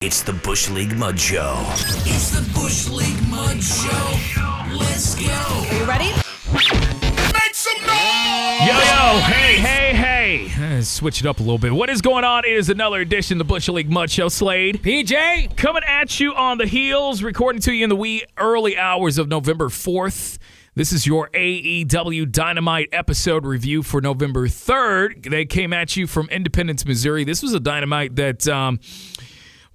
It's the Bush League Mud Show. It's the Bush League Mud Show. Let's go. Are you ready? Make some noise! Yo, hey. Switch it up a little bit. What is going on? It is another edition of the Bush League Mud Show. Slade. PJ. Coming at you on the heels, recording to you in the wee early hours of November 4th. This is your AEW Dynamite episode review for November 3rd. They came at you from Independence, Missouri. This was a Dynamite that...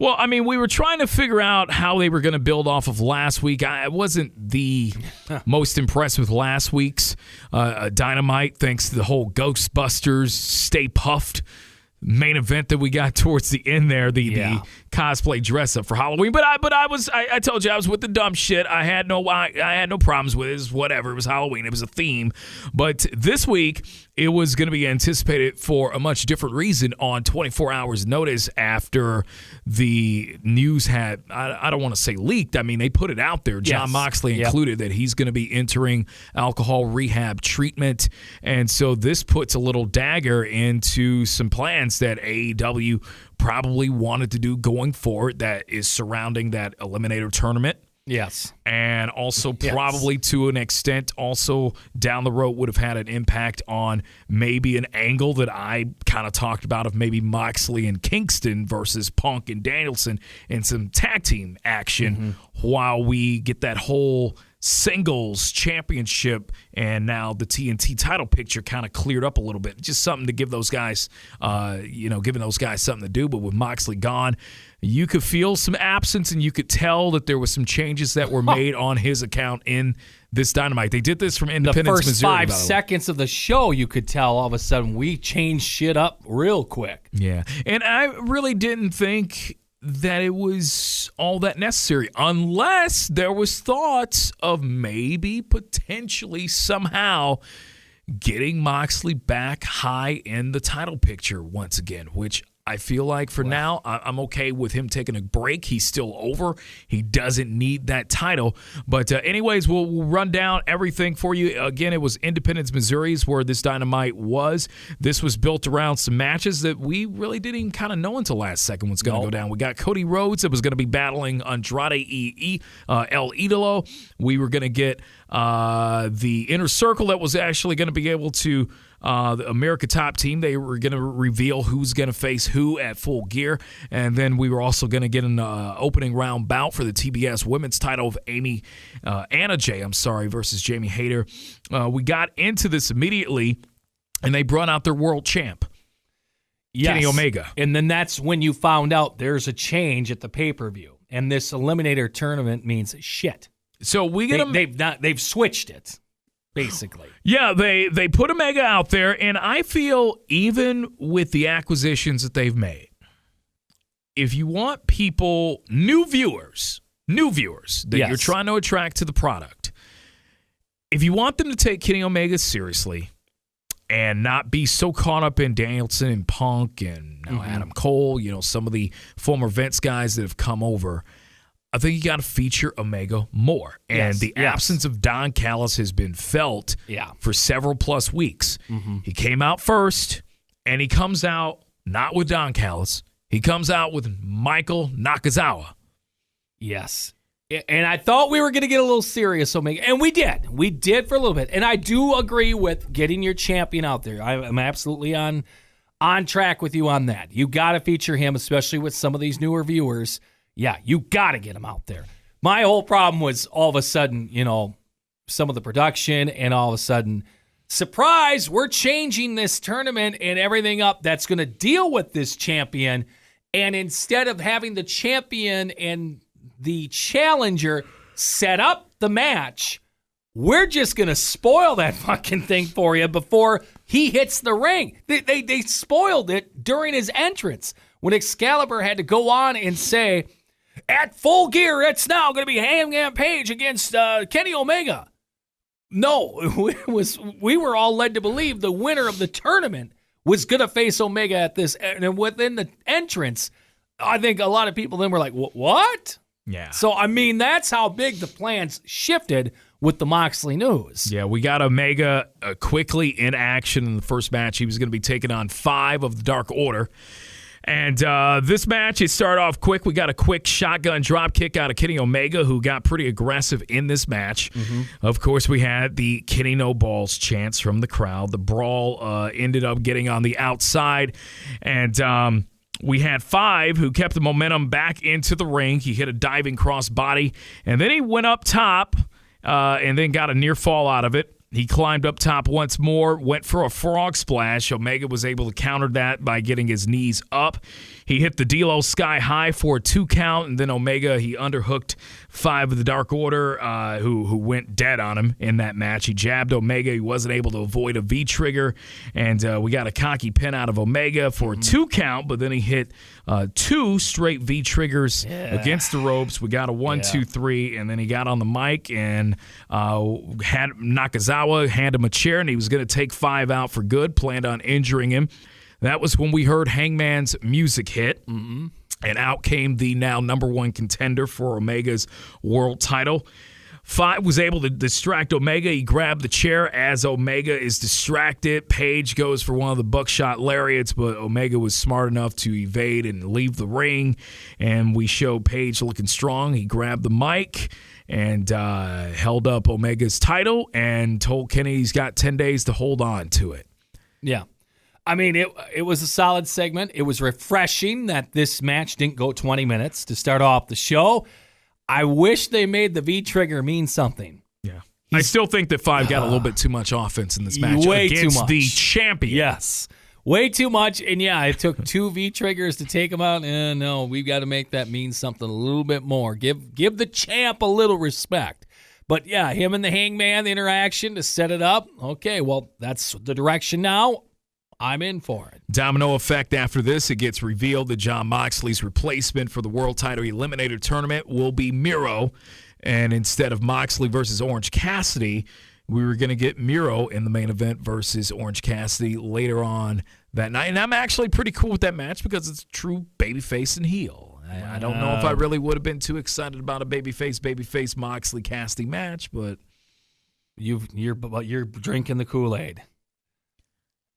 we were trying to figure out how they were going to build off of last week. I wasn't the most impressed with last week's Dynamite, thanks to the whole Ghostbusters Stay Puffed main event that we got towards the end there, the cosplay dress up for Halloween. But I told you I was with the dumb shit. I had no problems with it. It was whatever. It was Halloween. It was a theme. But this week it was going to be anticipated for a much different reason on 24 hours notice after the news had, I don't want to say leaked. I mean, they put it out there. Jon Moxley included that he's going to be entering alcohol rehab treatment. And so this puts a little dagger into some plans that AEW probably wanted to do going forward that is surrounding that Eliminator tournament. Yes. And also probably to an extent also down the road would have had an impact on maybe an angle that I kind of talked about of maybe Moxley and Kingston versus Punk and Danielson in some tag team action while we get that whole singles championship and now the TNT title picture kind of cleared up a little bit. Just something to give those guys, giving those guys something to do. But with Moxley gone, you could feel some absence and you could tell that there was some changes that were made on his account in this Dynamite. They did this from Independence, Missouri. The first 5 seconds of the show, you could tell all of a sudden we changed shit up real quick. Yeah. And I really didn't think that it was all that necessary unless there was thoughts of maybe potentially somehow getting Moxley back high in the title picture once again, which I feel like for now, I'm okay with him taking a break. He's still over. He doesn't need that title. But anyways, we'll run down everything for you. Again, it was Independence, Missouri is where this Dynamite was. This was built around some matches that we really didn't even kind of know until last second what's going to go down. We got Cody Rhodes that was going to be battling Andrade El Idolo. We were going to get the Inner Circle that was actually going to be able to the America Top Team. They were going to reveal who's going to face who at Full Gear. And then we were also going to get an opening round bout for the TBS women's title of Anna Jay versus Jamie Hayter. We got into this immediately, and they brought out their world champ, Kenny Omega. And then that's when you found out there's a change at the pay-per-view. And this Eliminator tournament means shit. So they've switched it. Basically. Yeah, they put Omega out there, and I feel even with the acquisitions that they've made, if you want people, new viewers that you're trying to attract to the product, if you want them to take Kenny Omega seriously and not be so caught up in Danielson and Punk and now Adam Cole, some of the former Vince guys that have come over, I think you got to feature Omega more. And the absence of Don Callis has been felt for several plus weeks. He came out first, and he comes out not with Don Callis. He comes out with Michael Nakazawa. Yes. And I thought we were going to get a little serious, Omega. And we did. We did for a little bit. And I do agree with getting your champion out there. I'm absolutely on track with you on that. You got to feature him, especially with some of these newer viewers. Yeah, you got to get him out there. My whole problem was all of a sudden, some of the production and all of a sudden, surprise, we're changing this tournament and everything up that's going to deal with this champion. And instead of having the champion and the challenger set up the match, we're just going to spoil that fucking thing for you before he hits the ring. They spoiled it during his entrance when Excalibur had to go on and say, at Full Gear, it's now going to be Hangman Page against Kenny Omega. No, we were all led to believe the winner of the tournament was going to face Omega at this. And within the entrance, I think a lot of people then were like, what? Yeah. So, that's how big the plans shifted with the Moxley news. Yeah, we got Omega quickly in action in the first match. He was going to be taking on 5 of the Dark Order. And this match, it started off quick. We got a quick shotgun drop kick out of Kenny Omega, who got pretty aggressive in this match. Of course, we had the Kenny No Balls chants from the crowd. The brawl ended up getting on the outside. And we had Five, who kept the momentum back into the ring. He hit a diving crossbody. And then he went up top and then got a near fall out of it. He climbed up top once more, went for a frog splash. Omega was able to counter that by getting his knees up. He hit the D-Lo Sky High for a 2 count, and then Omega, he underhooked Five of the Dark Order, who went dead on him in that match. He jabbed Omega. He wasn't able to avoid a V-trigger, and we got a cocky pin out of Omega for a 2 count, but then he hit 2 straight V-triggers against the ropes. We got a 1, 2, 3, and then he got on the mic and had Nakazawa hand him a chair, and he was going to take Five out for good, planned on injuring him. That was when we heard Hangman's music hit, and out came the now #1 contender for Omega's world title. Five was able to distract Omega. He grabbed the chair as Omega is distracted. Paige goes for one of the buckshot lariats, but Omega was smart enough to evade and leave the ring, and we show Paige looking strong. He grabbed the mic and held up Omega's title and told Kenny he's got 10 days to hold on to it. Yeah. I mean, it was a solid segment. It was refreshing that this match didn't go 20 minutes to start off the show. I wish they made the V-trigger mean something. Yeah. I still think that Five got a little bit too much offense in this match way against too much. the champion. Yes. Way too much. And, yeah, it took 2 V-triggers to take him out. No, we've got to make that mean something a little bit more. Give the champ a little respect. But, yeah, him and the Hangman, the interaction to set it up. Okay, well, that's the direction now. I'm in for it. Domino effect after this, it gets revealed that Jon Moxley's replacement for the World Title Eliminator Tournament will be Miro. And instead of Moxley versus Orange Cassidy, we were going to get Miro in the main event versus Orange Cassidy later on that night. And I'm actually pretty cool with that match because it's true babyface and heel. I don't know if I really would have been too excited about a babyface Moxley Cassidy match, but you're drinking the Kool-Aid.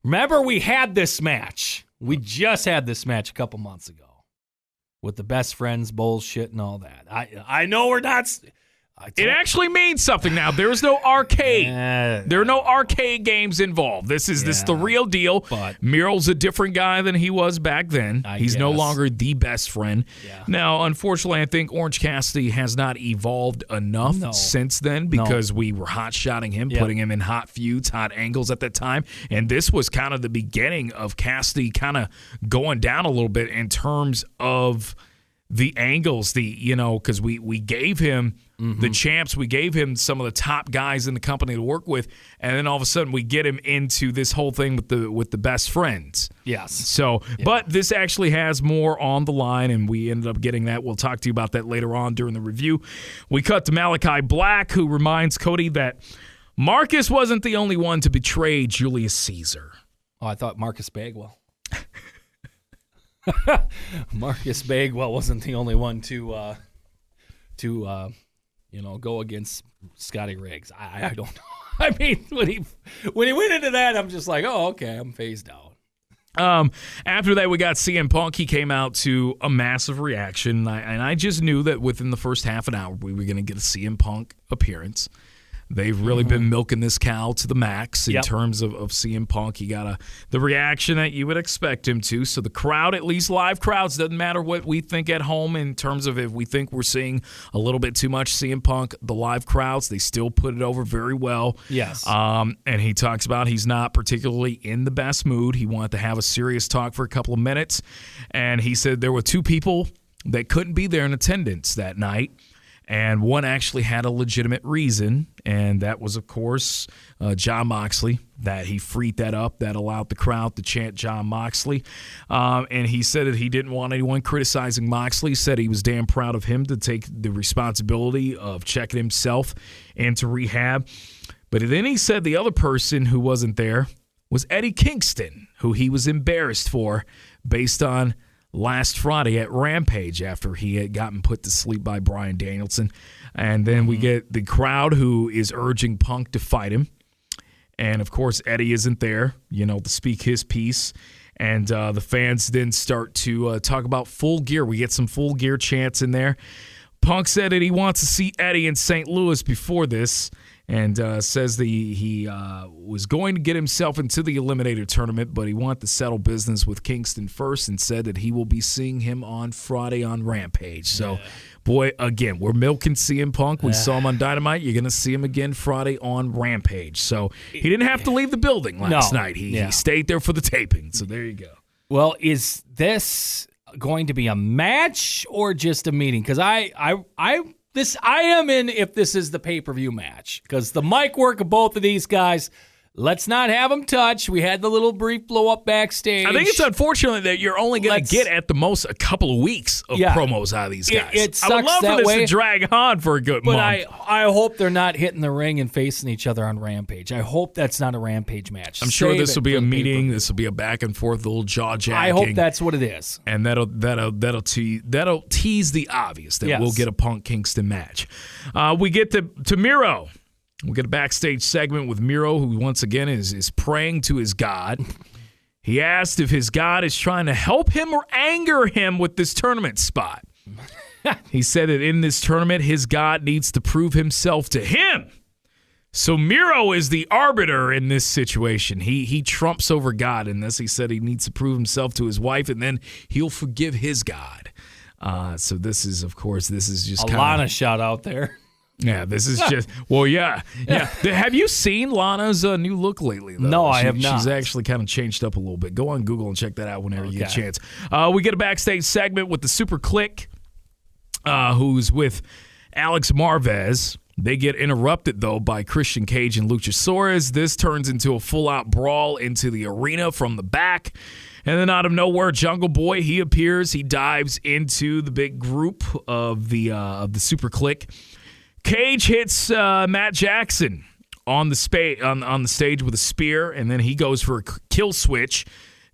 Remember, we had this match. We just had this match a couple months ago with the best friends bullshit and all that. I know we're not. It actually means something now. There's no arcade. There are no arcade games involved. This is the real deal. But Miro's a different guy than he was back then. He's no longer the best friend. Yeah. Now, unfortunately, I think Orange Cassidy has not evolved enough since then because we were hot-shotting him, putting him in hot feuds, hot angles at that time. And this was kind of the beginning of Cassidy kind of going down a little bit in terms of the angles, because we gave him the champs, we gave him some of the top guys in the company to work with, and then all of a sudden we get him into this whole thing with the best friends. Yes. So, but this actually has more on the line, and we ended up getting that. We'll talk to you about that later on during the review. We cut to Malachi Black, who reminds Cody that Marcus wasn't the only one to betray Julius Caesar. Oh, I thought Marcus Bagwell. Marcus Bagwell wasn't the only one to go against Scotty Riggs. I don't know. I mean, when he went into that, I'm just like, oh, okay, I'm phased out. After that, we got CM Punk. He came out to a massive reaction, and I just knew that within the first half an hour we were going to get a CM Punk appearance. They've really been milking this cow to the max in terms of CM Punk. He got the reaction that you would expect him to. So the crowd, at least live crowds, doesn't matter what we think at home in terms of if we think we're seeing a little bit too much CM Punk, the live crowds, they still put it over very well. Yes. And he talks about he's not particularly in the best mood. He wanted to have a serious talk for a couple of minutes. And he said there were 2 people that couldn't be there in attendance that night. And one actually had a legitimate reason, and that was, of course, Jon Moxley, that he freed that up, that allowed the crowd to chant Jon Moxley. And he said that he didn't want anyone criticizing Moxley, said he was damn proud of him to take the responsibility of checking himself into rehab. But then he said the other person who wasn't there was Eddie Kingston, who he was embarrassed for based on last Friday at Rampage after he had gotten put to sleep by Bryan Danielson. And then we get the crowd who is urging Punk to fight him. And, of course, Eddie isn't there, to speak his piece. And the fans then start to talk about Full Gear. We get some Full Gear chants in there. Punk said that he wants to see Eddie in St. Louis before this, and says that he was going to get himself into the Eliminator tournament, but he wanted to settle business with Kingston first, and said that he will be seeing him on Friday on Rampage. So, boy, again, we're milking CM Punk. We saw him on Dynamite. You're going to see him again Friday on Rampage. So he didn't have to leave the building last night. He stayed there for the taping. So there you go. Well, is this going to be a match or just a meeting? Because I am in if this is the pay-per-view match, because the mic work of both of these guys, let's not have them touch. We had the little brief blow-up backstage. I think it's unfortunate that you're only going to get at the most a couple of weeks of promos out of these guys. It sucks I would love that for this way, to drag on for a good month. But I hope they're not hitting the ring and facing each other on Rampage. I hope that's not a Rampage match. I'm sure this will be a meeting. This will be a back and forth, little jaw jacking. I hope that's what it is, and that'll tease the obvious that we'll get a Punk Kingston match. We get to Miro. We get a backstage segment with Miro, who once again is praying to his God. He asked if his God is trying to help him or anger him with this tournament spot. He said that in this tournament, his God needs to prove himself to him. So Miro is the arbiter in this situation. He trumps over God in this. He said he needs to prove himself to his wife, and then he'll forgive his God. So this is just a Lana shout out there. Yeah, this is just yeah. Have you seen Lana's new look lately, though? No, I have not. She's actually kind of changed up a little bit. Go on Google and check that out whenever you get a chance. We get a backstage segment with the Super Click, who's with Alex Marvez. They get interrupted, though, by Christian Cage and Luchasaurus. This turns into a full-out brawl into the arena from the back. And then out of nowhere, Jungle Boy, he appears. He dives into the big group of the Super Click. Cage hits Matt Jackson on the stage with a spear, and then he goes for a kill switch.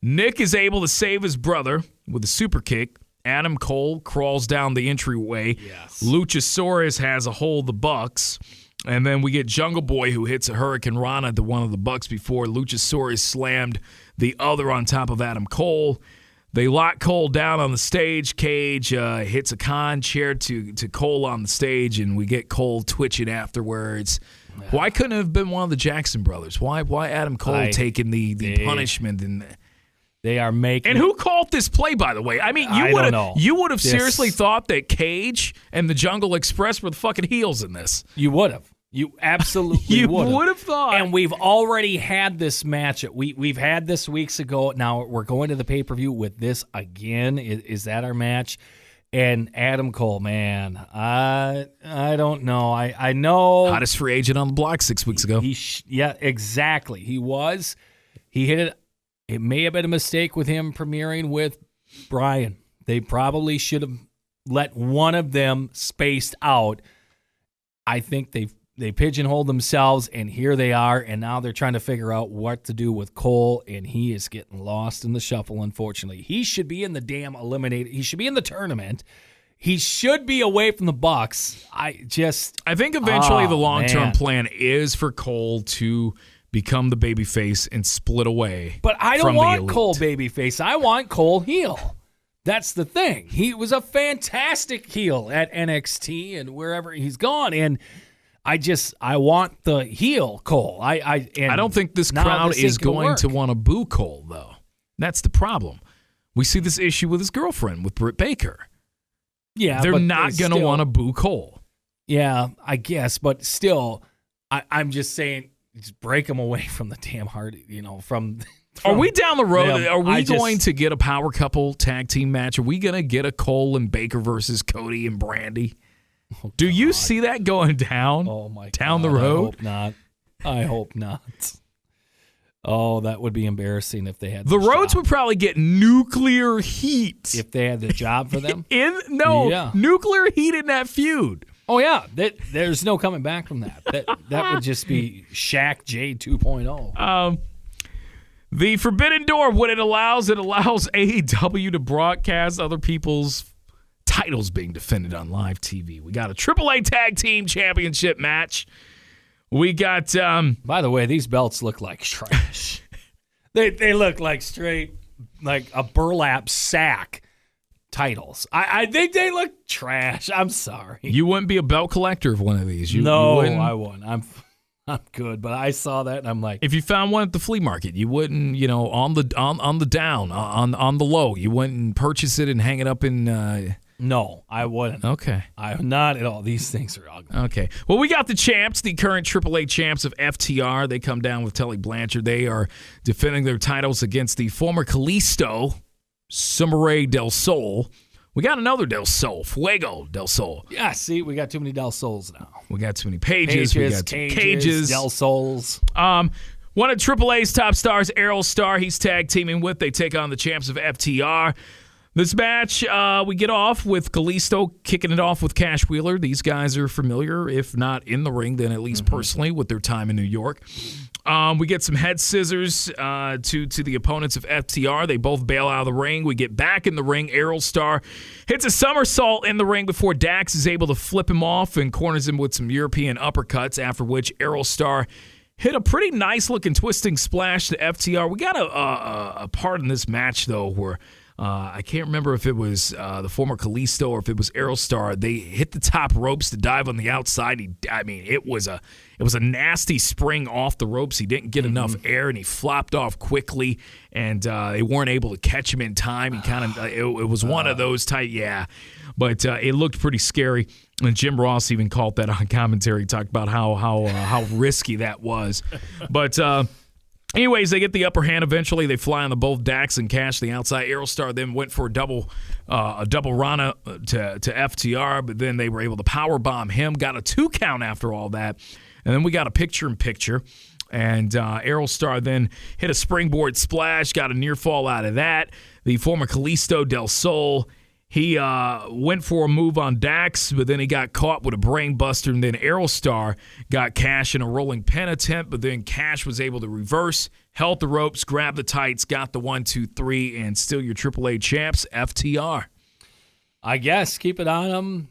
Nick is able to save his brother with a super kick. Adam Cole crawls down the entryway. Yes. Luchasaurus has a hold of the Bucks. And then we get Jungle Boy, who hits a Hurricane Rana to one of the Bucks before Luchasaurus slammed the other on top of Adam Cole. They lock Cole down on the stage. Cage hits a con chair to Cole on the stage, and we get Cole twitching afterwards. Why couldn't it have been one of the Jackson brothers? Why Adam Cole taking the punishment? And they are making. And who called this play, by the way? I mean, you would have seriously thought that Cage and the Jungle Express were the fucking heels in this. You would have. You absolutely would have thought. And we've already had this match. We've had this weeks ago. Now we're going to the pay-per-view with this again. Is that our match? And Adam Cole, man, I don't know. I know. Hottest free agent on the block 6 weeks ago. Yeah, exactly. He was. He hit it. It may have been a mistake with him premiering with Bryan. They probably should have let one of them spaced out. I think they pigeonholed themselves, and here they are, and now they're trying to figure out what to do with Cole, and he is getting lost in the shuffle, unfortunately. He should be in the damn Eliminator. He should be in the tournament. He should be away from the Bucks. I think eventually the long-term plan is for Cole to become the babyface and split away. But I don't want Cole babyface. I want Cole heel. That's the thing. He was a fantastic heel at NXT and wherever he's gone, and I want the heel Cole. I don't think this crowd is going to want to boo Cole, though. That's the problem. We see this issue with his girlfriend, with Britt Baker. Yeah, they're not going to want to boo Cole. Yeah, I guess, but still, I'm just saying, just break him away from the damn heart. From are we down the road? Them. Are we going to get a power couple tag team match? Are we going to get a Cole and Baker versus Cody and Brandy? Oh, do you see that going down? Oh my down God, the road? I hope not. Oh, that would be embarrassing if they had the Rhodes would probably get nuclear heat if they had the job for them. Nuclear heat in that feud. Oh yeah, there's no coming back from that. That would just be Shaq J 2.0. The Forbidden Door, what it allows AEW to broadcast other people's titles being defended on live TV. We got a AAA Tag Team Championship match. We got... By the way, these belts look like trash. They look like straight like a burlap sack titles. I think they look trash. I'm sorry. You wouldn't be a belt collector of one of these. No, you I wouldn't. I'm good, but I saw that and I'm like, if you found one at the flea market, you wouldn't, on the down, on the low, you wouldn't purchase it and hang it up in. No, I wouldn't. Okay. I'm not at all. These things are ugly. Okay. Well, we got the champs, the current AAA champs of FTR. They come down with Tully Blanchard. They are defending their titles against the former Kalisto, Samuray Del Sol. We got another Del Sol, Fuego Del Sol. Yeah, see, we got too many Del Sols now. We got too many pages. We got cages. Del Sols. One of AAA's top stars, Aerostar, he's tag teaming with. They take on the champs of FTR. This match, we get off with Kalisto kicking it off with Cash Wheeler. These guys are familiar, if not in the ring, then at least personally with their time in New York. We get some head scissors to the opponents of FTR. They both bail out of the ring. We get back in the ring. Aerostar hits a somersault in the ring before Dax is able to flip him off and corners him with some European uppercuts, after which Aerostar hit a pretty nice-looking twisting splash to FTR. We got a part in this match, though, where I can't remember if it was the former Kalisto or if it was Aerostar. They hit the top ropes to dive on the outside. It was a nasty spring off the ropes. He didn't get enough air, and he flopped off quickly, and they weren't able to catch him in time. He kind of it was one of those tight, yeah. But it looked pretty scary. And Jim Ross even called that on commentary. He talked about how risky that was. But anyways, they get the upper hand eventually. They fly on the both Dax and Cash the outside. Aerostar then went for a double Rana to FTR, but then they were able to powerbomb him. Got a 2 count after all that. And then we got a picture-in-picture. And Aerostar then hit a springboard splash, got a near fall out of that. The former Kalisto Del Sol, he went for a move on Dax, but then he got caught with a brain buster, and then Aerostar got Cash in a rolling pin attempt, but then Cash was able to reverse, held the ropes, grabbed the tights, got the 1, 2, 3, and still your AAA champs, FTR. I guess keep it on them.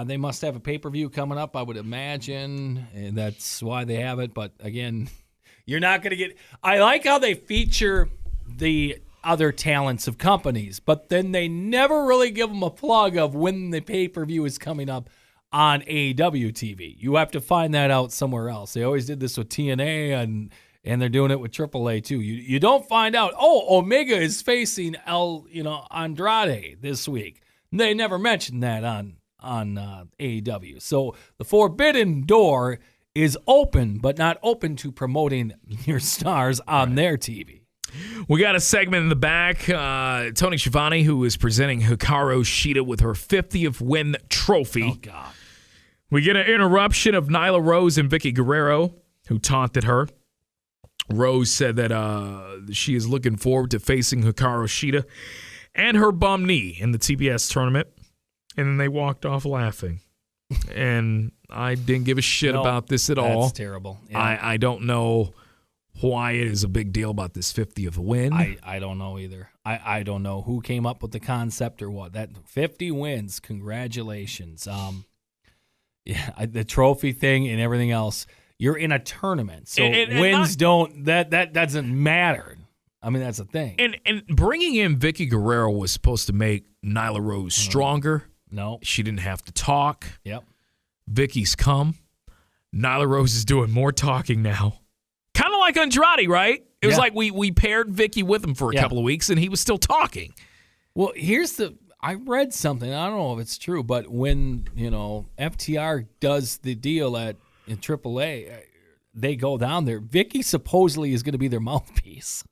They must have a pay-per-view coming up, I would imagine, and that's why they have it. But again, you're not going to get – I like how they feature the other talents of companies, but then they never really give them a plug of when the pay-per-view is coming up on AEW TV. You have to find that out somewhere else. They always did this with TNA, and they're doing it with AAA too. You don't find out, Omega is facing Andrade this week. They never mentioned that on AEW. So the forbidden door is open, but not open to promoting your stars on their TV. We got a segment in the back. Tony Schiavone, who is presenting Hikaru Shida with her 50th win trophy. Oh, God. We get an interruption of Nyla Rose and Vicky Guerrero, who taunted her. Rose said that she is looking forward to facing Hikaru Shida and her bum knee in the TBS tournament. And then they walked off laughing. And I didn't give a shit about this at all. That's terrible. Yeah. I don't know why it is a big deal about this 50th win. I don't know either. I don't know who came up with the concept or what. That 50 wins, congratulations. The trophy thing and everything else. You're in a tournament, so wins don't. That doesn't matter. I mean, that's the thing. And bringing in Vicky Guerrero was supposed to make Nyla Rose stronger. No, she didn't have to talk. Yep. Vicky's come. Nyla Rose is doing more talking now. Kind of like Andrade, right? It was like we paired Vicky with him for a couple of weeks, and he was still talking. Well, I read something. I don't know if it's true, but when FTR does the deal in AAA, they go down there. Vicky supposedly is going to be their mouthpiece.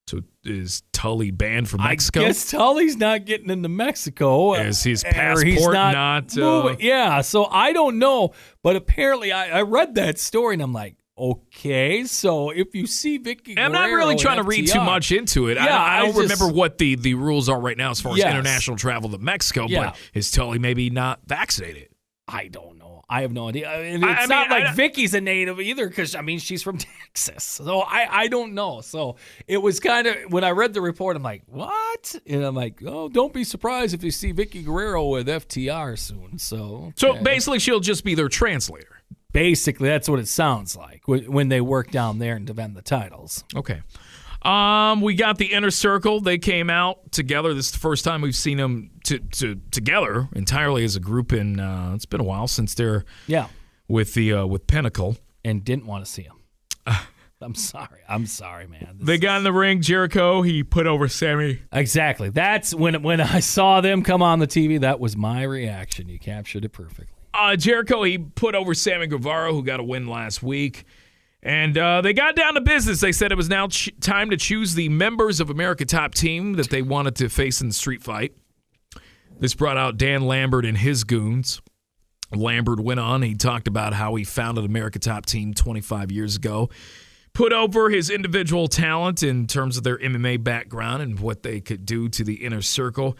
So is Tully banned from Mexico? I guess Tully's not getting into Mexico. Is his passport not yeah, so I don't know. But apparently I read that story, and I'm like, okay, so if you see Vicky Guerrero, I'm not really trying to read too much into it. Yeah, I don't remember what the rules are right now as far as international travel to Mexico, but is Tully maybe not vaccinated? I don't know. I have no idea. It's not like Vicky's a native either because, she's from Texas. So I don't know. So it was kind of, when I read the report, I'm like, what? And I'm like, don't be surprised if you see Vicky Guerrero with FTR soon. So basically she'll just be their translator. Basically, that's what it sounds like when they work down there and defend the titles. Okay. We got the Inner Circle. They came out together. This is the first time we've seen them together entirely as a group. It's been a while since they're with Pinnacle. And didn't want to see him. I'm sorry, man. They got in the ring. Jericho, he put over Sammy. Exactly. That's when I saw them come on the TV, that was my reaction. You captured it perfectly. Jericho, he put over Sammy Guevara, who got a win last week. And they got down to business. They said it was now time to choose the members of America Top Team that they wanted to face in the street fight. This brought out Dan Lambert and his goons. Lambert went on. He talked about how he founded America Top Team 25 years ago. Put over his individual talent in terms of their MMA background and what they could do to the Inner Circle.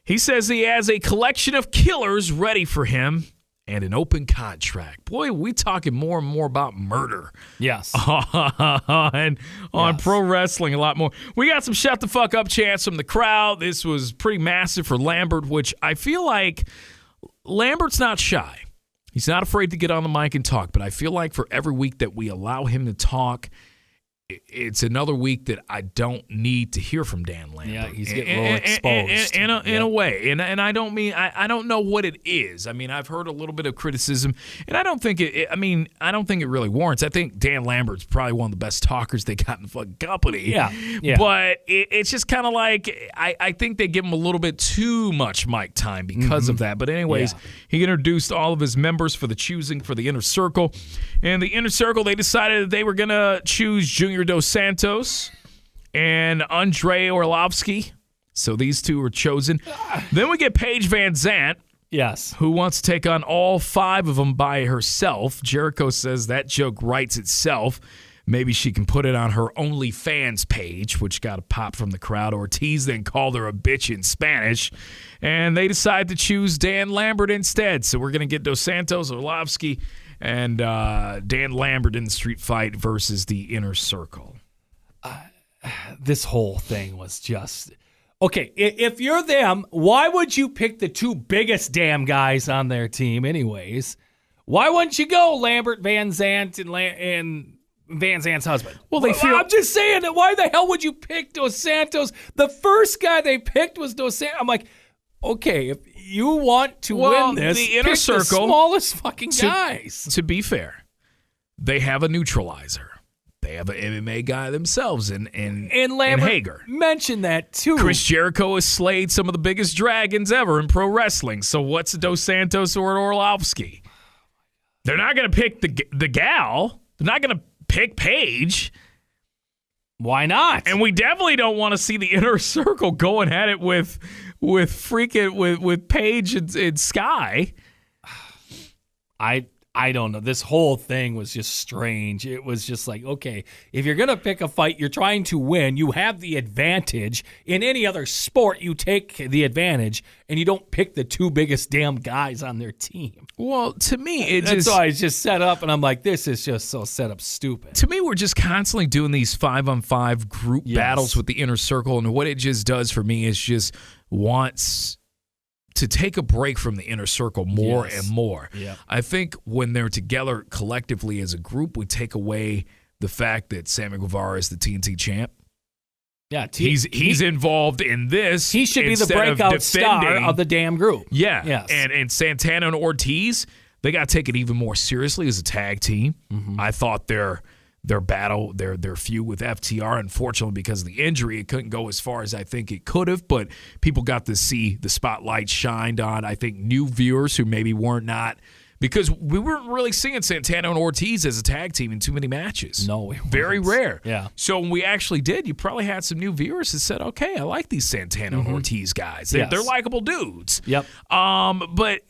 He says he has a collection of killers ready for him and an open contract. Boy, we talking more and more about murder. Yes. And on pro wrestling a lot more. We got some shut the fuck up chants from the crowd. This was pretty massive for Lambert, which I feel like Lambert's not shy. He's not afraid to get on the mic and talk, but I feel like for every week that we allow him to talk, it's another week that I don't need to hear from Dan Lambert. Yeah, he's getting a little exposed. In a way. And I don't mean, I don't know what it is. I mean, I've heard a little bit of criticism, and I don't think I don't think it really warrants. I think Dan Lambert's probably one of the best talkers they got in the fucking company. Yeah. But it's just kind of like, I think they give him a little bit too much mic time because of that. But anyways, he introduced all of his members for the choosing for the Inner Circle. And the Inner Circle, they decided that they were going to choose Junior Dos Santos and Andrade Orlovsky. So these two were chosen. Then we get Paige Vanzant. Yes. Who wants to take on all 5 of them by herself. Jericho says that joke writes itself. Maybe she can put it on her OnlyFans page, which got a pop from the crowd. Ortiz then called her a bitch in Spanish. And they decide to choose Dan Lambert instead. So we're going to get Dos Santos, Orlovsky, and Dan Lambert in the street fight versus the Inner Circle. This whole thing was just... Okay, if you're them, why would you pick the 2 biggest damn guys on their team anyways? Why wouldn't you go Lambert, Vanzant, and Vanzant's husband? Well, I'm just saying, why the hell would you pick Dos Santos? The first guy they picked was Dos Santos. I'm like, okay, if you want to win this, the Inner pick Circle, the smallest fucking guys. To be fair, they have a neutralizer. They have an MMA guy themselves in Lambert Hager. Mentioned that too. Chris Jericho has slayed some of the biggest dragons ever in pro wrestling. So what's Dos Santos or Orlovsky? They're not going to pick the gal. They're not going to pick Paige. Why not? And we definitely don't want to see the Inner Circle going at it with Paige and Sky. I don't know. This whole thing was just strange. It was just like, okay, if you're going to pick a fight, you're trying to win. You have the advantage. In any other sport, you take the advantage, and you don't pick the 2 biggest damn guys on their team. Well, to me, that's why it's just set up, and I'm like, this is just so set up stupid. To me, we're just constantly doing these 5-on-5 group battles with the Inner Circle, and what it just does for me is just wants to take a break from the Inner Circle more and more. Yeah. I think when they're together collectively as a group, we take away the fact that Sammy Guevara is the TNT champ. Yeah, he's involved in this. He should be the breakout star of the damn group. Yeah. Yes. And Santana and Ortiz, they got to take it even more seriously as a tag team. Mm-hmm. I thought their battle, their feud with FTR, unfortunately, because of the injury, it couldn't go as far as I think it could have, but people got to see the spotlight shined on, I think, new viewers who maybe weren't not, because we weren't really seeing Santana and Ortiz as a tag team in too many matches. No, we weren't. Very rare. Yeah. So when we actually did, you probably had some new viewers that said, okay, I like these Santana and Ortiz guys. They're likable dudes. Yep. But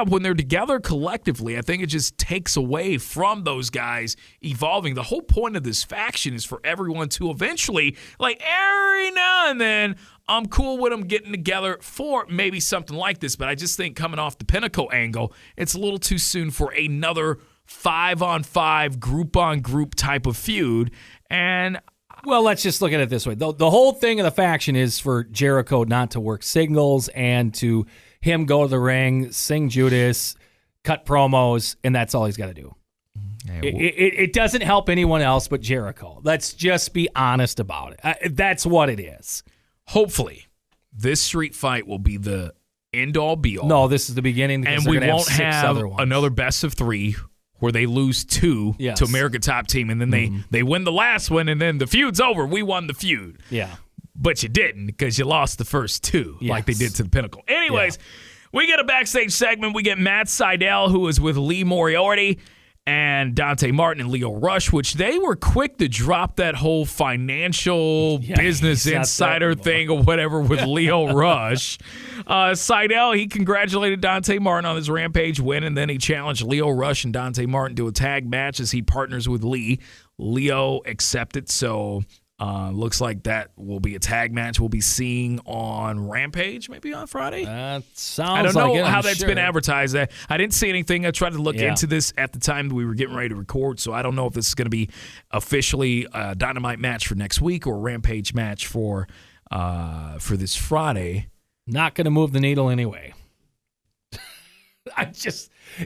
when they're together collectively, I think it just takes away from those guys evolving. The whole point of this faction is for everyone to eventually, like every now and then, I'm cool with them getting together for maybe something like this, but I just think coming off the Pinnacle angle, it's a little too soon for another 5-on-5, group-on-group type of feud. And well, let's just look at it this way. The whole thing of the faction is for Jericho not to work singles and to him go to the ring, sing Judas, cut promos, and that's all he's got to do. It doesn't help anyone else but Jericho. Let's just be honest about it. That's what it is. Hopefully, this street fight will be the end-all, be-all. No, this is the beginning. And we won't have another best of 3 where they lose 2 to America Top Team, and then they win the last one, and then the feud's over. We won the feud. Yeah. But you didn't, because you lost the first 2, like they did to the Pinnacle. Anyways, we get a backstage segment. We get Matt Sydal, who is with Lee Moriarty and Dante Martin and Leo Rush, which they were quick to drop that whole financial business insider thing or whatever with Leo Rush. Sydal, he congratulated Dante Martin on his Rampage win, and then he challenged Leo Rush and Dante Martin to a tag match as he partners with Lee. Leo accepted, so looks like that will be a tag match we'll be seeing on Rampage, maybe on Friday. Sounds I don't know like how that's been advertised. I didn't see anything. I tried to look into this at the time we were getting ready to record, so I don't know if this is going to be officially a Dynamite match for next week or a Rampage match for this Friday. Not going to move the needle anyway.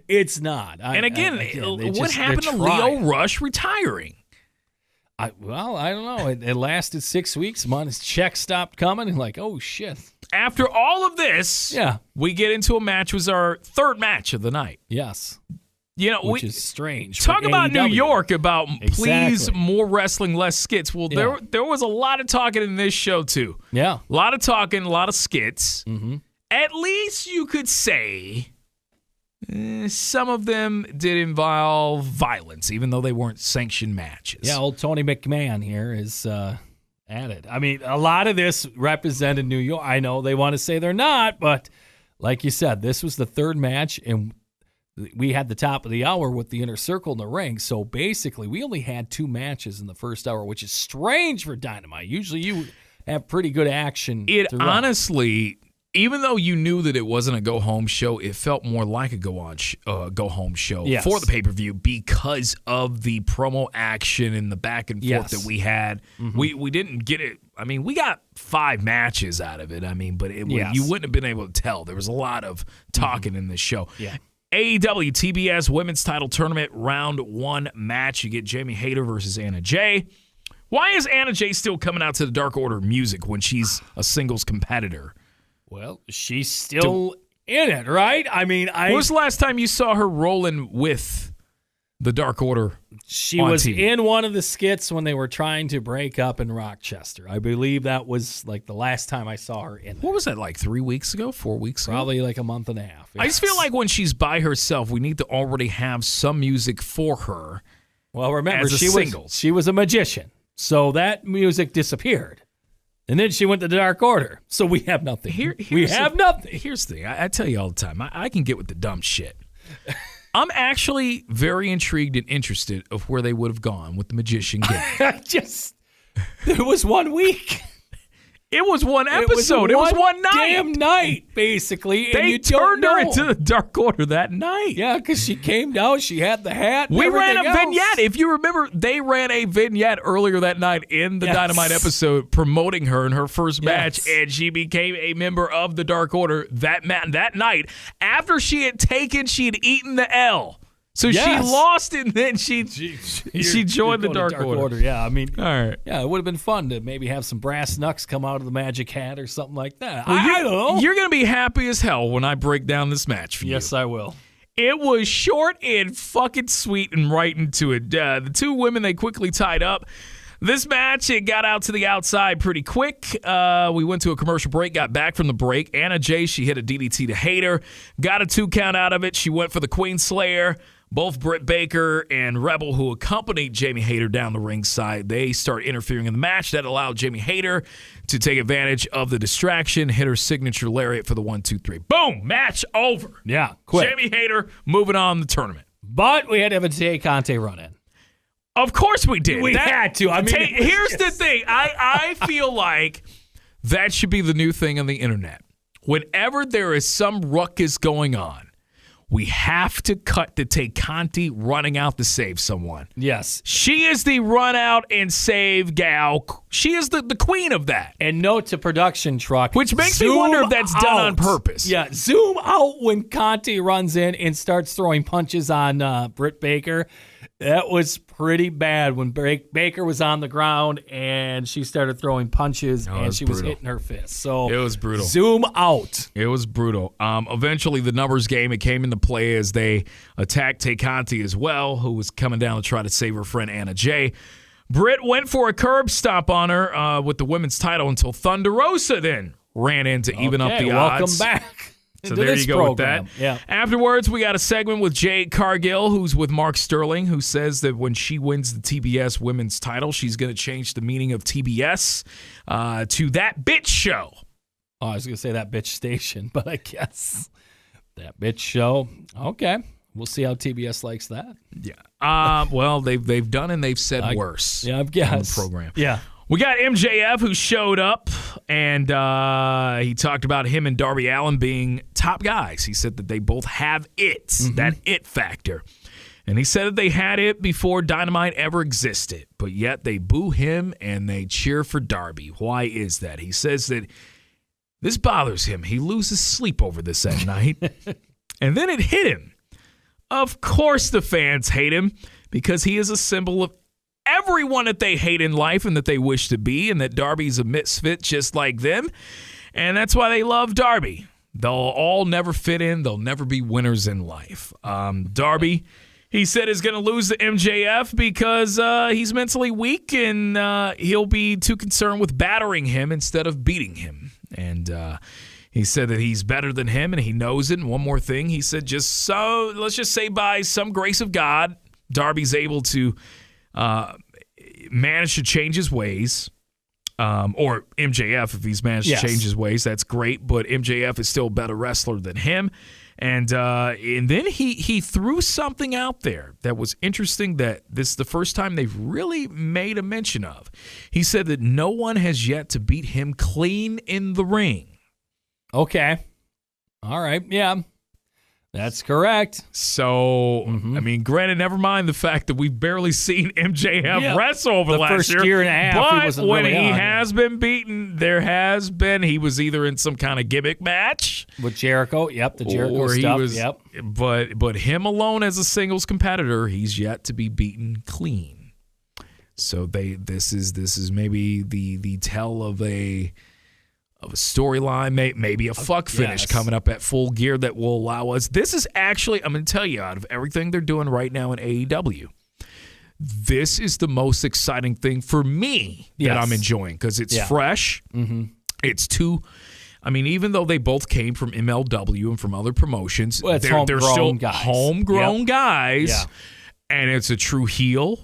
It's not. What happened to Leo Rush retiring? I don't know. It lasted 6 weeks. His check stopped coming, and oh shit. After all of this, we get into a match. Was our third match of the night. Yes. Which is strange. Talk about AEW. New York about please more wrestling, less skits. Well, there was a lot of talking in this show too. Yeah, a lot of talking, a lot of skits. Mm-hmm. At least you could say some of them did involve violence, even though they weren't sanctioned matches. Yeah, old Tony McMahon here is at it. I mean, a lot of this represented New York. I know they want to say they're not, but like you said, this was the third match, and we had the top of the hour with the Inner Circle in the ring. So basically, we only had 2 matches in the first hour, which is strange for Dynamite. Usually you have pretty good action. It honestly, even though you knew that it wasn't a go-home show, it felt more like a go-home show for the pay-per-view because of the promo action and the back and forth that we had. Mm-hmm. We didn't get it. I mean, we got 5 matches out of it. I mean, but you wouldn't have been able to tell. There was a lot of talking in this show. Yeah. AEW TBS Women's Title Tournament Round 1 match. You get Jamie Hayter versus Anna Jay. Why is Anna Jay still coming out to the Dark Order music when she's a singles competitor? Well, she's still in it, right? I mean, when was the last time you saw her rolling with the Dark Order? She was TV? In one of the skits when they were trying to break up in Rochester. I believe that was the last time I saw her in there. What was that, 3 weeks ago, 4 weeks ago? Probably a month and a half. Yes. I just feel like when she's by herself, we need to already have some music for her. Well, remember, she was a magician, so that music disappeared. And then she went to the Dark Order. So we have nothing. We have nothing. Here's the thing. I tell you all the time, I can get with the dumb shit. I'm actually very intrigued and interested of where they would have gone with the magician game. There was 1 week. It was one episode. It was one night. Damn night, basically. They turned her into the Dark Order that night. Yeah, because she came down. She had the hat. We ran a vignette. If you remember, they ran a vignette earlier that night in the Dynamite episode promoting her in her first match, and she became a member of the Dark Order that night after she had eaten the L. So she lost, and then she joined the Dark Order. Yeah, I mean, all right. Yeah, it would have been fun to maybe have some brass knucks come out of the magic hat or something like that. Well, I don't know. You're going to be happy as hell when I break down this match for you. Yes, I will. It was short and fucking sweet and right into it. The 2 women, they quickly tied up. This match, it got out to the outside pretty quick. We went to a commercial break, got back from the break. Anna Jay, she hit a DDT to Hayter, got a 2 count out of it. She went for the Queen Slayer. Both Britt Baker and Rebel, who accompanied Jamie Hayter down the ringside, they start interfering in the match. That allowed Jamie Hayter to take advantage of the distraction, hit her signature lariat for the 1-2-3. Boom! Match over. Yeah, quick. Jamie Hayter moving on the tournament. But we had to have a Tay Conte run in. Of course we did. We had to. I mean, here's the thing. I feel like that should be the new thing on the internet. Whenever there is some ruckus going on, we have to cut to Tay Conti running out to save someone. Yes. She is the run out and save gal. She is the queen of that. And note to production truck. Which makes me wonder if that's done on purpose. Yeah, zoom out when Conti runs in and starts throwing punches on Britt Baker. That was pretty bad when Baker was on the ground and she started throwing punches and she was hitting her fist. So it was brutal. Zoom out. It was brutal. Eventually, the numbers game, it came into play as they attacked Tay Conti as well, who was coming down to try to save her friend Anna Jay. Britt went for a curb stomp on her with the women's title until Thunder Rosa then ran in to even up the odds. Welcome back. So there you go program. with that. Yeah. Afterwards, we got a segment with Jade Cargill, who's with Mark Sterling, who says that when she wins the TBS women's title, she's going to change the meaning of TBS to That Bitch Show. Oh, I was going to say That Bitch Station, but I guess That Bitch Show. Okay. We'll see how TBS likes that. Yeah. Well, they've done and they've said worse. Yeah, I guess. On the program. Yeah. We got MJF who showed up, and he talked about him and Darby Allin being top guys. He said that they both have it, that it factor. And he said that they had it before Dynamite ever existed, but yet they boo him and they cheer for Darby. Why is that? He says that this bothers him. He loses sleep over this at night. And then it hit him. Of course the fans hate him because he is a symbol of everyone that they hate in life and that they wish to be, and that Darby's a misfit just like them. And that's why they love Darby. They'll all never fit in. They'll never be winners in life. Darby, he said, is going to lose to MJF because he's mentally weak and he'll be too concerned with battering him instead of beating him. And he said that he's better than him and he knows it. And one more thing, he said, let's just say by some grace of God, Darby's able to managed to change his ways, or MJF, if he's managed to change his ways, that's great, but MJF is still a better wrestler than him. And then he threw something out there that was interesting that this is the first time they've really made a mention of. He said that no one has yet to beat him clean in the ring. Okay. All right. Yeah. That's correct. So, I mean, granted, never mind the fact that we've barely seen MJF wrestle over the last year and a half. But when he has been beaten, he was either in some kind of gimmick match with Jericho. Yep, the Jericho stuff. But him alone as a singles competitor, he's yet to be beaten clean. So this is maybe the tell of a storyline, maybe a fuck finish coming up at Full Gear that will allow us. This is actually, I'm going to tell you, out of everything they're doing right now in AEW, this is the most exciting thing for me that I'm enjoying because it's fresh. It's even though they both came from MLW and from other promotions, they're still homegrown guys, and it's a true heel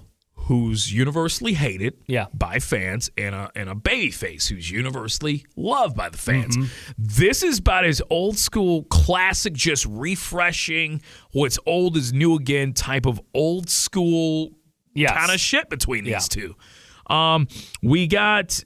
who's universally hated by fans, and a babyface who's universally loved by the fans. This is about his old school, classic, just refreshing, what's old is new again type of old school kind of shit between these two. We got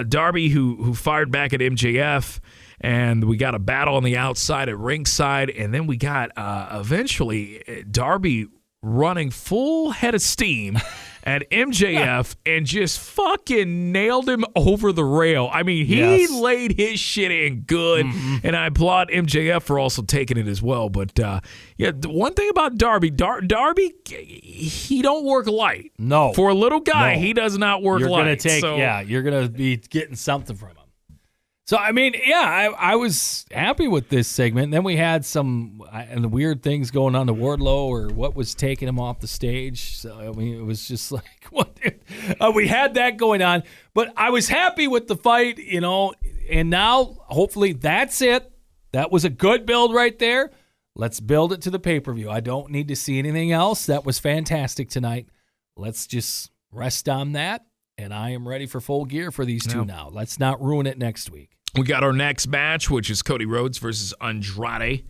Darby who fired back at MJF, and we got a battle on the outside at ringside, and then we got eventually Darby running full head of steam at MJF and just fucking nailed him over the rail. I mean, he laid his shit in good, and I applaud MJF for also taking it as well. But, the one thing about Darby, Darby, he don't work light. No. For a little guy, he does not work light. You're going to be getting something from him. So, I mean, I was happy with this segment. And then we had some and the weird things going on to Wardlow or what was taking him off the stage. So, I mean, it was just like, what? We had that going on. But I was happy with the fight, and now hopefully that's it. That was a good build right there. Let's build it to the pay-per-view. I don't need to see anything else. That was fantastic tonight. Let's just rest on that. And I am ready for Full Gear for these two now. Let's not ruin it next week. We got our next match, which is Cody Rhodes versus Andrade.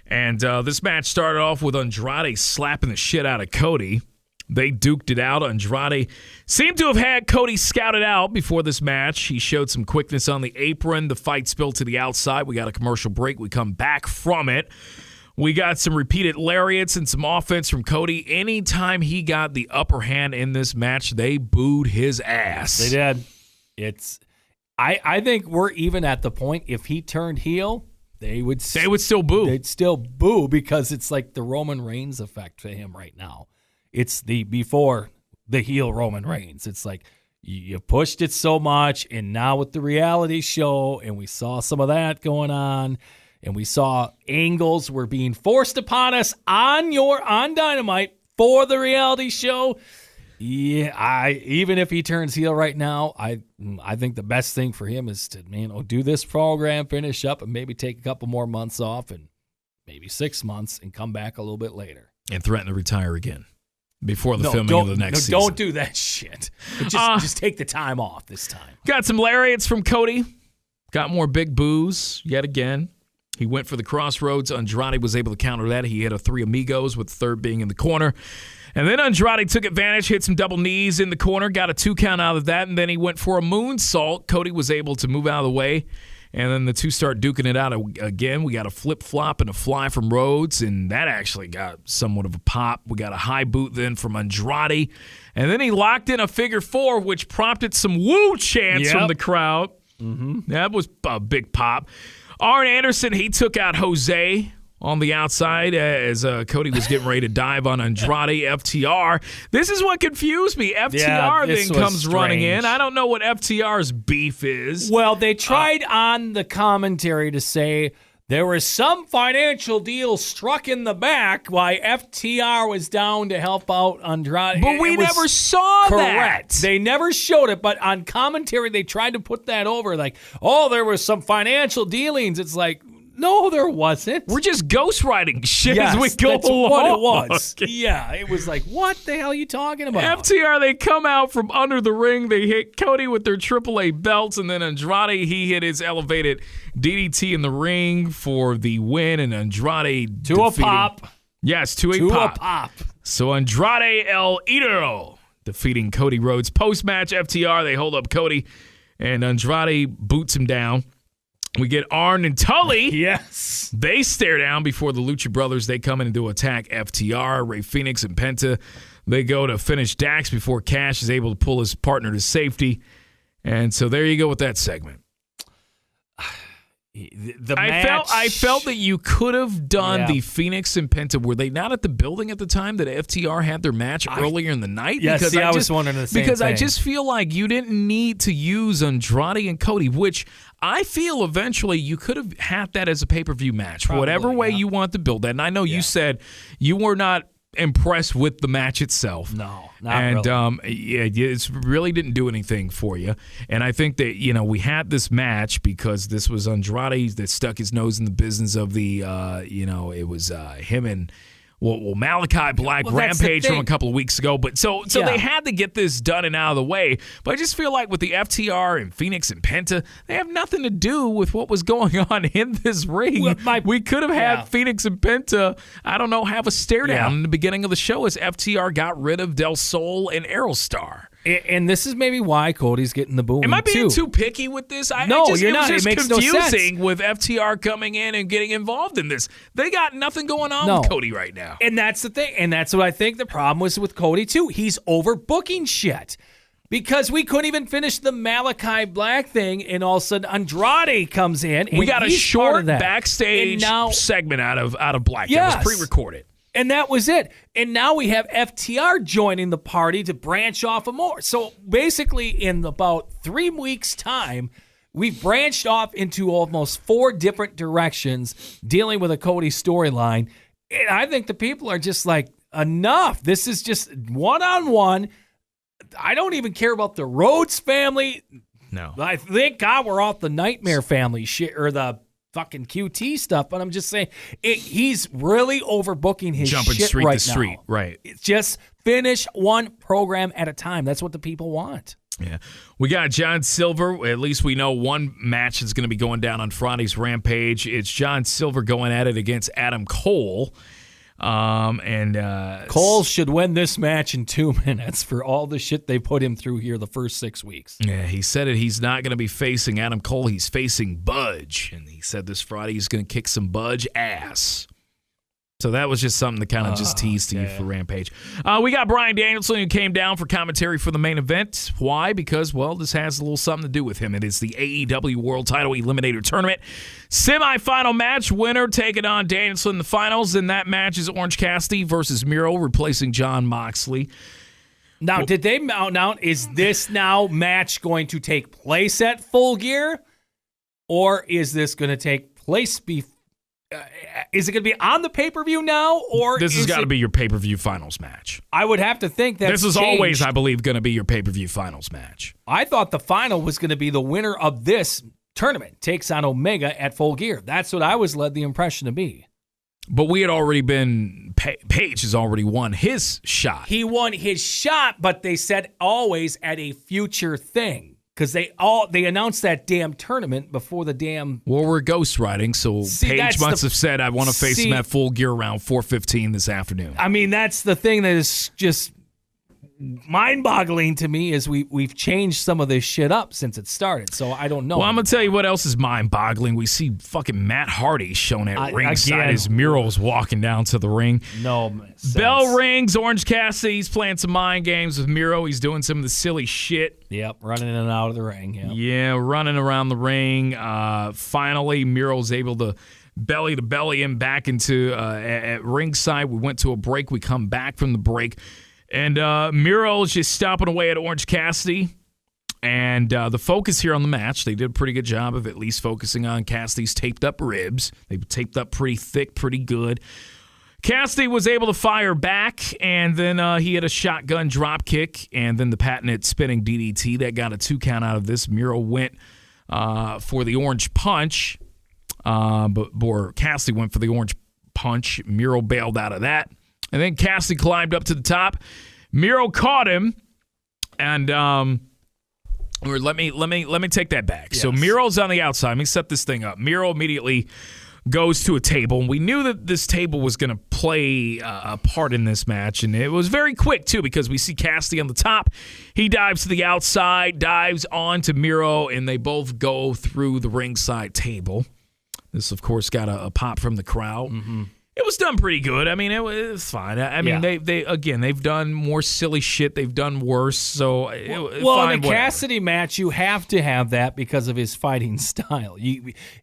And this match started off with Andrade slapping the shit out of Cody. They duked it out. Andrade seemed to have had Cody scouted out before this match. He showed some quickness on the apron. The fight spilled to the outside. We got a commercial break. We come back from it. We got some repeated lariats and some offense from Cody. Anytime he got the upper hand in this match, they booed his ass. They did. I think we're even at the point, if he turned heel, they would still boo. They'd still boo because it's like the Roman Reigns effect to him right now. it's the before the heel Roman Reigns. It's like you pushed it so much, and now with the reality show, and we saw some of that going on, and we saw angles were being forced upon us on Dynamite for the reality show. Yeah, even if he turns heel right now, I think the best thing for him is to do this program, finish up, and maybe take a couple more months off, and maybe 6 months, and come back a little bit later and threaten to retire again before the filming of the next season. Don't do that shit. Just take the time off this time. Got some lariats from Cody. Got more big boos yet again. He went for the crossroads. Andrade was able to counter that. He hit a three amigos, with the third being in the corner. And then Andrade took advantage, hit some double knees in the corner, got a 2 count out of that, and then he went for a moonsault. Cody was able to move out of the way, and then the two start duking it out again. We got a flip-flop and a fly from Rhodes, and that actually got somewhat of a pop. We got a high boot then from Andrade, and then he locked in a figure 4, which prompted some woo chants from the crowd. Mm-hmm. That was a big pop. Arn Anderson, he took out Jose on the outside as Cody was getting ready to dive on Andrade. FTR. This is what confused me. FTR then comes running in. I don't know what FTR's beef is. Well, they tried on the commentary to say there was some financial deal struck in the back while FTR was down to help out Andrade. But we never saw that. They never showed it, but on commentary they tried to put that over like, oh, there was some financial dealings. It's like, no, there wasn't. We're just ghostwriting shit as we go that's along. What it was. Yeah, it was like, what the hell are you talking about? FTR, they come out from under the ring. They hit Cody with their AAA belts, and then Andrade, he hit his elevated DDT in the ring for the win, and Andrade to a pop. Yes, to a pop. So Andrade El Idolo defeating Cody Rhodes. Post-match, FTR, they hold up Cody, and Andrade boots him down. We get Arn and Tully. Yes. They stare down before the Lucha Brothers. They come in to attack FTR. Ray Phoenix and Penta, they go to finish Dax before Cash is able to pull his partner to safety. And so there you go with that segment. I felt that you could have done the Phoenix and Penta. Were they not at the building at the time that FTR had their match earlier in the night? Yes, because I was wondering the same because thing. I just feel like you didn't need to use Andrade and Cody, which I feel eventually you could have had that as a pay-per-view match. Probably, whatever way you want to build that. And I know you said you were not impressed with the match itself. No, not really. It really didn't do anything for you. And I think that, we had this match because this was Andrade that stuck his nose in the business of the, it was him and Malachi Black Rampage from a couple of weeks ago. But so they had to get this done and out of the way. But I just feel like with the FTR and Phoenix and Penta, they have nothing to do with what was going on in this ring. Well, we could have had Phoenix and Penta, have a stare down in the beginning of the show as FTR got rid of Del Sol and Aerostar. And this is maybe why Cody's getting the boom. Am I being too picky with this? You're not. It makes no sense. Confusing with FTR coming in and getting involved in this. They got nothing going on with Cody right now. And that's the thing. And that's what I think the problem was with Cody, too. He's overbooking shit. Because we couldn't even finish the Malachi Black thing, and all of a sudden Andrade comes in. And we got a short backstage segment out of Black. Yes. That was pre-recorded. And that was it. And now we have FTR joining the party to branch off of more. So basically, in about 3 weeks' time, we've branched off into almost 4 different directions dealing with a Cody storyline. And I think the people are just like, enough. This is just one-on-one. I don't even care about the Rhodes family. No. I think, God, we're off the Nightmare family shit, or the fucking QT stuff, but I'm just saying he's really overbooking his jumping shit street right to street, now. right? It's just finish one program at a time. That's what the people want. Yeah, we got John Silver. At least we know one match is going to be going down on Friday's Rampage. It's John Silver going at it against Adam Cole. Cole should win this match in 2 minutes for all the shit they put him through here the first 6 weeks. Yeah, he said it. He's not going to be facing Adam Cole. He's facing Budge. And he said this Friday he's going to kick some Budge ass. So that was just something to kind of just tease to you for Rampage. We got Bryan Danielson who came down for commentary for the main event. Why? Because, well, this has a little something to do with him. It is the AEW World Title Eliminator Tournament. Semi-final match, winner taking on Danielson in the finals, and that match is Orange Cassidy versus Miro, replacing Jon Moxley. Now, did they mount out? Is this now match going to take place at Full Gear? Or is this going to take place before? Is it going to be on the pay-per-view now? Or this has got to be your pay-per-view finals match. I would have to think that this is always, I believe, going to be your pay-per-view finals match. I thought the final was going to be the winner of this tournament takes on Omega at Full Gear. That's what I was led the impression to be. But we had already been, Paige has already won his shot. He won his shot, but they said always at a future thing. Because they announced that damn tournament before the damn... Well, we're ghostwriting, so Paige must have said, I want to face him at Full Gear around 4:15 this afternoon. I mean, that's the thing that is just mind-boggling to me is we've changed some of this shit up since it started, so I don't know. Well, I'm going to tell you what else is mind-boggling. We see fucking Matt Hardy shown at ringside as Miro's walking down to the ring. No sense. Bell rings. Orange Cassidy's playing some mind games with Miro. He's doing some of the silly shit. Yep, running in and out of the ring. Yep. Yeah, running around the ring. Finally, Miro's able to belly him back into at ringside. We went to a break. We come back from the break. And Miro's just stomping away at Orange Cassidy. And the focus here on the match, they did a pretty good job of at least focusing on Cassidy's taped up ribs. They taped up pretty thick, pretty good. Cassidy was able to fire back, and then he had a shotgun drop kick, and then the patented spinning DDT that got a 2 count out of this. Miro went for the orange punch, but Cassidy went for the orange punch. Miro bailed out of that. And then Cassidy climbed up to the top. Miro caught him, and let me take that back. Yes. So Miro's on the outside. Let me set this thing up. Miro immediately goes to a table, and we knew that this table was going to play a part in this match, and it was very quick too because we see Cassidy on the top. He dives to the outside, dives onto Miro, and they both go through the ringside table. This, of course, got a pop from the crowd. Mm-hmm. It was done pretty good. I mean, it was fine. I mean, they've done more silly shit. They've done worse. So, well, in the Cassidy match, you have to have that because of his fighting style.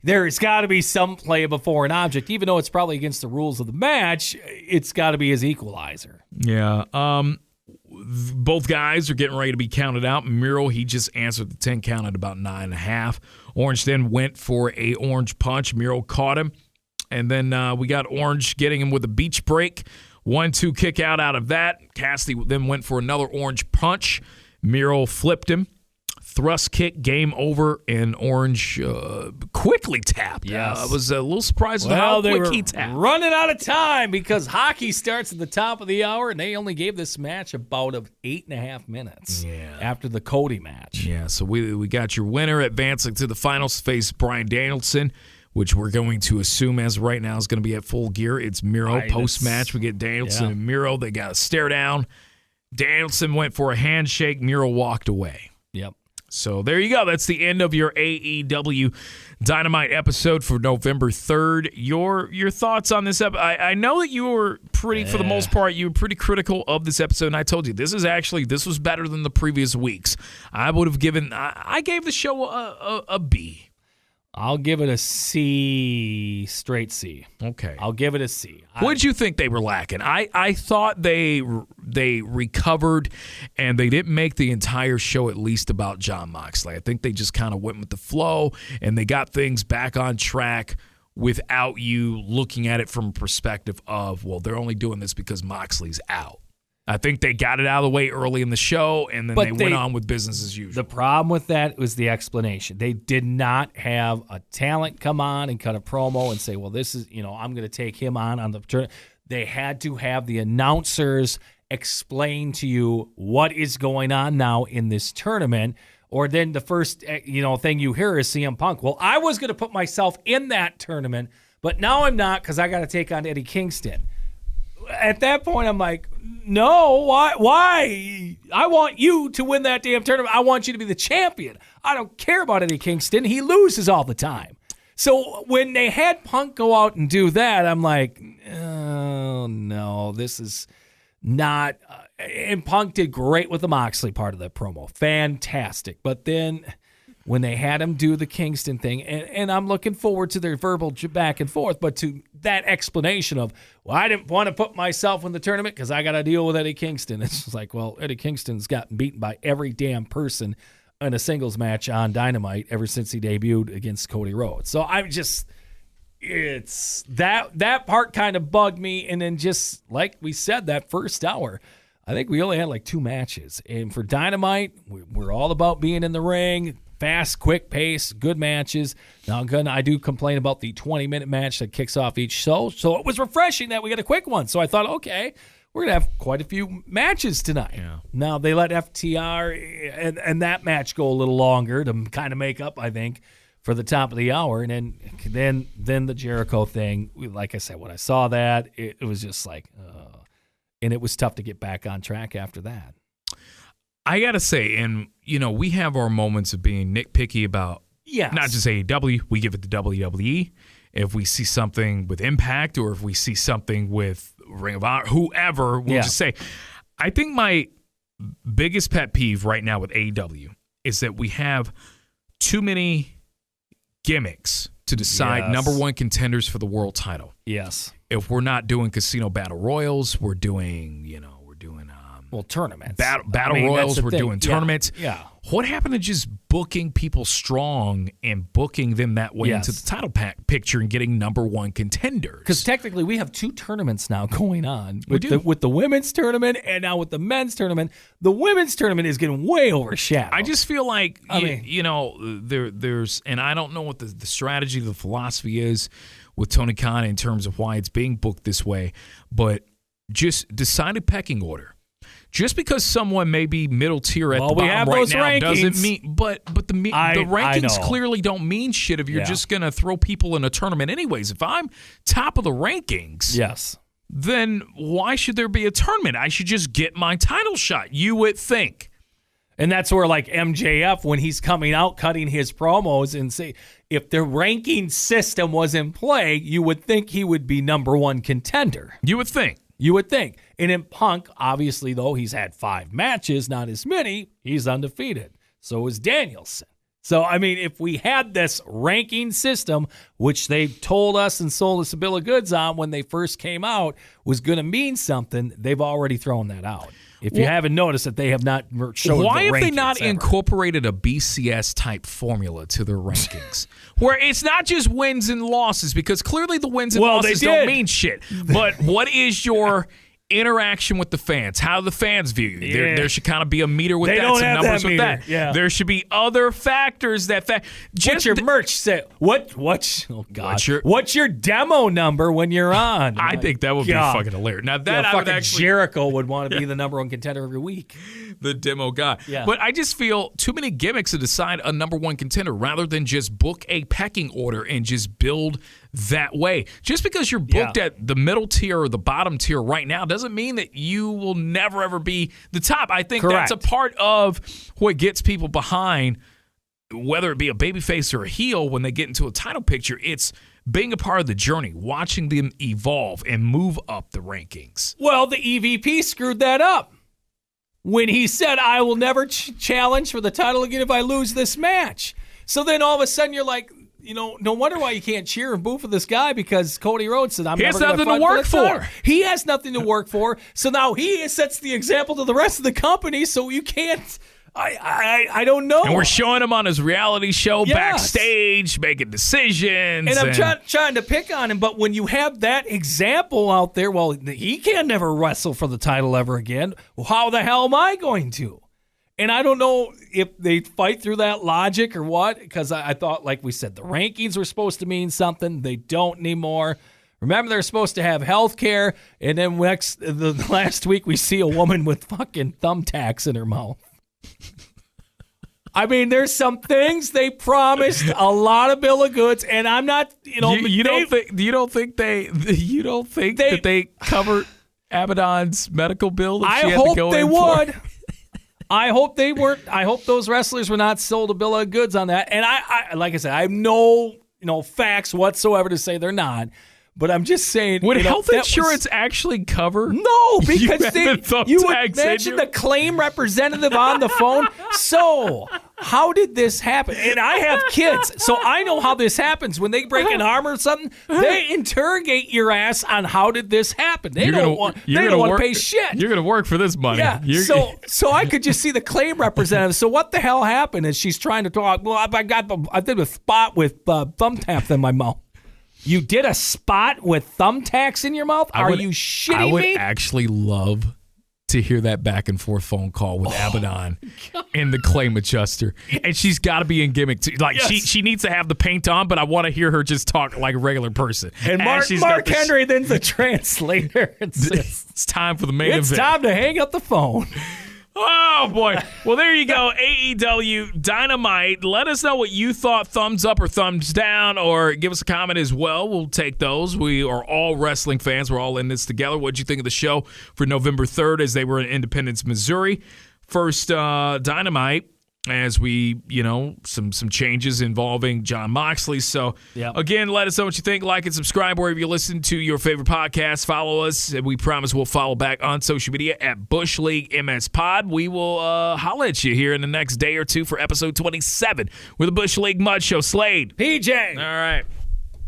There's got to be some play before an object, even though it's probably against the rules of the match. It's got to be his equalizer. Yeah. Both guys are getting ready to be counted out. Miro, he just answered the 10 count at about 9.5. Orange then went for a orange punch. Miro caught him. And then we got Orange getting him with a beach break. 1-2 kick out of that. Cassidy then went for another orange punch. Miro flipped him. Thrust kick, game over, and Orange quickly tapped. Yes. I was a little surprised at how quick he tapped. Running out of time because hockey starts at the top of the hour, and they only gave this match about 8.5 minutes after the Cody match. Yeah, so we got your winner advancing to the finals to face Bryan Danielson, which we're going to assume as of right now is going to be at Full Gear. It's Miro. Post-match, we get Danielson and Miro. They got a stare down. Danielson went for a handshake. Miro walked away. Yep. So there you go. That's the end of your AEW Dynamite episode for November 3rd. Your thoughts on this episode? I know that you were pretty, for the most part, you were pretty critical of this episode, and I told you, this was better than the previous weeks. I gave the show a B. I'll give it a C, straight C. Okay. I'll give it a C. What did you think they were lacking? I thought they recovered, and they didn't make the entire show at least about Jon Moxley. I think they just kind of went with the flow, and they got things back on track without you looking at it from a perspective of, well, they're only doing this because Moxley's out. I think they got it out of the way early in the show, and then they went on with business as usual. The problem with that was the explanation. They did not have a talent come on and cut a promo and say, well, this is, I'm going to take him on the turn. They had to have the announcers explain to you what is going on now in this tournament, or then the first, thing you hear is CM Punk. Well, I was going to put myself in that tournament, but now I'm not because I got to take on Eddie Kingston. At that point, I'm like, no, why? I want you to win that damn tournament. I want you to be the champion. I don't care about Eddie Kingston. He loses all the time. So when they had Punk go out and do that, I'm like, oh, no, this is not. And Punk did great with the Moxley part of that promo. Fantastic. But then when they had him do the Kingston thing, and I'm looking forward to their verbal back and forth, but to that explanation of, well, I didn't want to put myself in the tournament because I got to deal with Eddie Kingston. It's just like, well, Eddie Kingston's gotten beaten by every damn person in a singles match on Dynamite ever since he debuted against Cody Rhodes. So I'm just, it's that part kind of bugged me. And then just like we said, that first hour, I think we only had like 2 matches. And for Dynamite, we're all about being in the ring, fast, quick pace, good matches. Now I do complain about the 20-minute match that kicks off each show. So it was refreshing that we got a quick one. So I thought, okay, we're going to have quite a few matches tonight. Yeah. Now, they let FTR and that match go a little longer to kind of make up, I think, for the top of the hour. And then the Jericho thing, like I said, when I saw that, it was just like, and it was tough to get back on track after that. I got to say, and, we have our moments of being nitpicky about not just AEW, we give it to WWE. If we see something with Impact or if we see something with Ring of Honor, whoever, we'll just say. I think my biggest pet peeve right now with AEW is that we have too many gimmicks to decide number one contenders for the world title. Yes. If we're not doing casino battle royals, we're doing, tournaments. Battle royals, we're doing tournaments. Yeah. What happened to just booking people strong and booking them that way into the title picture and getting number one contenders? Because technically we have 2 tournaments now going on. With the women's tournament and now with the men's tournament. The women's tournament is getting way overshadowed. I just feel like, there's, and I don't know what the strategy, the philosophy is with Tony Khan in terms of why it's being booked this way, but just decided pecking order. Just because someone may be middle tier at the bottom right now rankings. Doesn't mean, but the rankings clearly don't mean shit if you're just going to throw people in a tournament anyways. If I'm top of the rankings, then why should there be a tournament? I should just get my title shot, you would think. And that's where, like, MJF, when he's coming out cutting his promos and say, if the ranking system was in play, you would think he would be number one contender. You would think. And in Punk, obviously, though, he's had 5 matches, not as many, he's undefeated. So is Danielson. So, I mean, if we had this ranking system, which they told us and sold us a bill of goods on when they first came out, was going to mean something, they've already thrown that out. If you haven't noticed that they have not shown why the have they not ever. Incorporated a BCS-type formula to their rankings? Where it's not just wins and losses, because clearly the wins and losses don't mean shit. But what is your interaction with the fans? How do the fans view you? There should kind of be a meter with that, some numbers with that. Yeah. There should be other factors that what's your merch say? What's your demo number when you're on? I think that would be fucking hilarious. Now that I would actually, Jericho would want to be the number one contender every week. The demo guy. Yeah. But I just feel too many gimmicks to decide a number one contender rather than just book a pecking order and just build that way. Just because you're booked at the middle tier or the bottom tier right now doesn't mean that you will never ever be the top. I think that's a part of what gets people behind, whether it be a babyface or a heel, when they get into a title picture. It's being a part of the journey, watching them evolve and move up the rankings. Well, the EVP screwed that up when he said, I will never challenge for the title again if I lose this match. So then all of a sudden you're like, no wonder why you can't cheer and boo for this guy, because Cody Rhodes said, he has nothing to work for. He has nothing to work for. So now he sets the example to the rest of the company, so you can't. I don't know. And we're showing him on his reality show backstage, making decisions. And I'm trying to pick on him, but when you have that example out there, well, he can never wrestle for the title ever again. Well, how the hell am I going to? And I don't know if they fight through that logic or what, because I thought, like we said, the rankings were supposed to mean something. They don't anymore. Remember, they're supposed to have health care, and then the last week we see a woman with fucking thumbtacks in her mouth. I mean, there's some things they promised a lot of bill of goods, and I'm not, you don't think that they covered Abaddon's medical bill that she had to go in for? I hope they would. I hope they weren't. I hope those wrestlers were not sold a bill of goods on that. And I like I said, I have no facts whatsoever to say they're not. But I'm just saying. Would health insurance actually cover? No, because you would thumbtacks mention the claim representative on the phone. So how did this happen? And I have kids, so I know how this happens. When they break an arm or something, they interrogate your ass on how did this happen. They don't want to pay shit. You're going to work for this money. Yeah. So I could just see the claim representative. So what the hell happened is she's trying to talk. Well, I did a spot with thumbtacks in my mouth. You did a spot with thumbtacks in your mouth? Are you shitting me? I would actually love to hear that back and forth phone call with Abaddon and the claim adjuster. And she's got to be in gimmick too. Like she needs to have the paint on, but I want to hear her just talk like a regular person. And Mark Henry then's the translator. It's time for the main event. It's time to hang up the phone. Oh, boy. Well, there you go. AEW Dynamite. Let us know what you thought. Thumbs up or thumbs down, or give us a comment as well. We'll take those. We are all wrestling fans. We're all in this together. What did you think of the show for November 3rd as they were in Independence, Missouri? First Dynamite, as we, some changes involving Jon Moxley. So, Again, let us know what you think. Like and subscribe wherever you listen to your favorite podcast. Follow us, and we promise we'll follow back on social media at Bush League MS Pod. We will holler at you here in the next day or two for episode 27 with the Bush League Mud Show. Slade. PJ. All right.